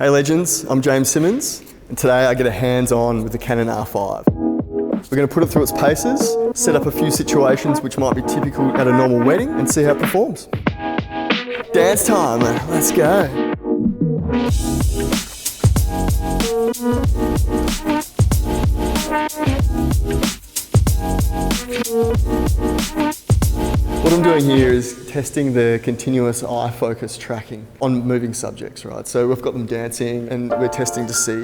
Hey legends, I'm James Simmons, and today I get a hands-on with the Canon R5. We're going to put it through its paces, set up a few situations which might be typical at a normal wedding, and see how it performs. Dance time, let's go. What I'm doing here is testing the continuous eye focus tracking on moving subjects, right? So we've got them dancing and we're testing to see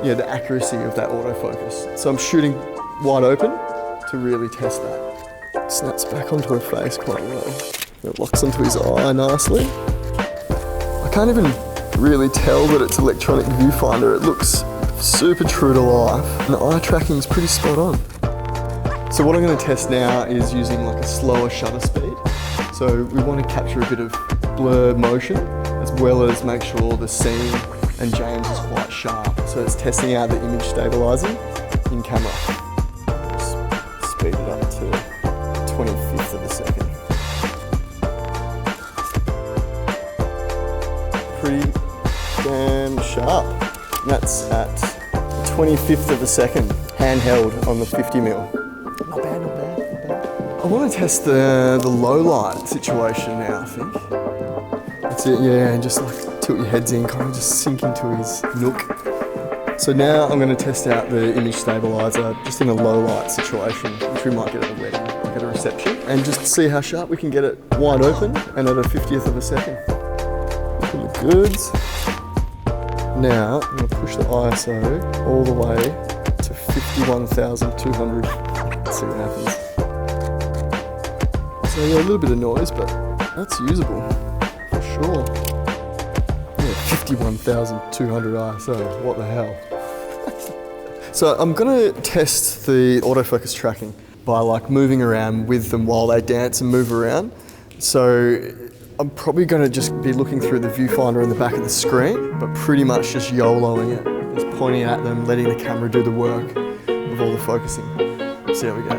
the accuracy of that autofocus. So I'm shooting wide open to really test that. It snaps back onto her face quite well. It locks onto his eye nicely. I can't even really tell that it's electronic viewfinder. It looks super true to life. And the eye tracking is pretty spot on. So what I'm going to test now is using like a slower shutter speed. So we want to capture a bit of blur motion as well as make sure the scene and James is quite sharp. So it's testing out the image stabilising in camera. Just speed it up to 25th of a second. Pretty damn sharp. And that's at 25th of a second, handheld on the 50mm. Not bad, not bad, not bad. I want to test the low light situation now, I think. That's it, yeah, and just like tilt your heads in, kind of just sink into his nook. So now I'm going to test out the image stabilizer just in a low light situation, which we might get at a wedding, like at a reception, and just see how sharp we can get it wide open and at a 50th of a second. Look at the goods. Now I'm going to push the ISO all the way to 51,200. See what happens. So yeah, a little bit of noise, but that's usable for sure. Yeah, 51,200 ISO, what the hell. So I'm gonna test the autofocus tracking by like moving around with them while they dance and move around. So I'm probably gonna just be looking through the viewfinder in the back of the screen, but pretty much just YOLOing it. Just pointing at them, letting the camera do the work of all the focusing. So there we go.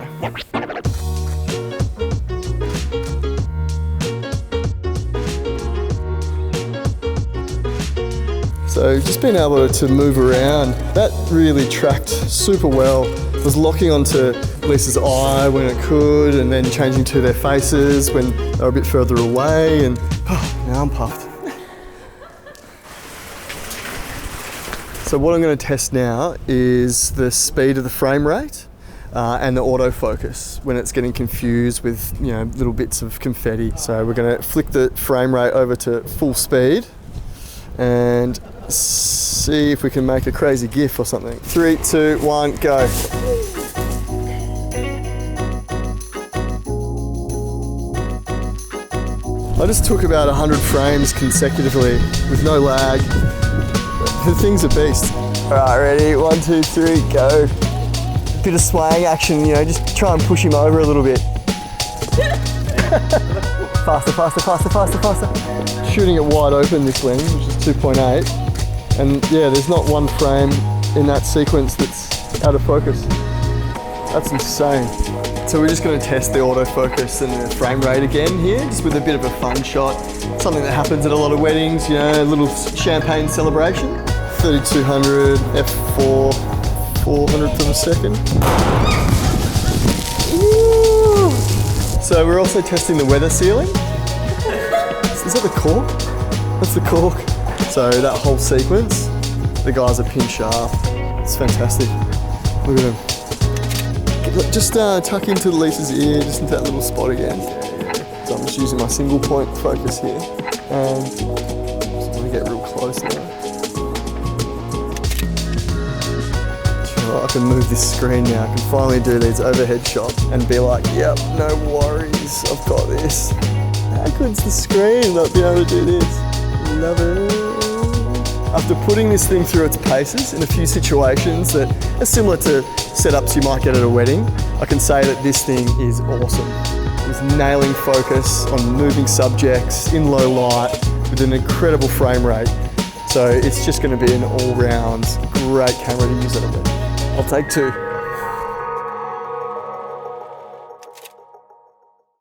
So just being able to move around, that really tracked super well. It was locking onto Lisa's eye when it could, and then changing to their faces when they were a bit further away, and now I'm puffed. So what I'm going to test now is the speed of the frame rate. And the autofocus when it's getting confused with little bits of confetti. So we're going to flick the frame rate over to full speed and see if we can make a crazy GIF or something. 3, 2, 1, go. I just took about 100 frames consecutively with no lag. The thing's a beast. All right, ready? 1, 2, 3, go. Bit of swaying action, just try and push him over a little bit. Faster, faster, faster, faster, faster. Shooting it wide open this lens, which is 2.8. And yeah, there's not one frame in that sequence that's out of focus. That's insane. So we're just going to test the autofocus and the frame rate again here, just with a bit of a fun shot. Something that happens at a lot of weddings, a little champagne celebration. 3200, f4. 400th of a second. Ooh. So we're also testing the weather sealing. Is that the cork? That's the cork. So that whole sequence, the guys are pin sharp. It's fantastic. Look at them. Just tuck into Lisa's ear, just into that little spot again. So I'm just using my single point focus here. And just want to get real close now. I can move this screen now. I can finally do these overhead shots and be like, yep, no worries, I've got this. How good's the screen not being able to do this? Love it. After putting this thing through its paces in a few situations that are similar to setups you might get at a wedding, I can say that this thing is awesome. It's nailing focus on moving subjects in low light with an incredible frame rate. So it's just going to be an all-round great camera to use at a wedding. I'll take 2.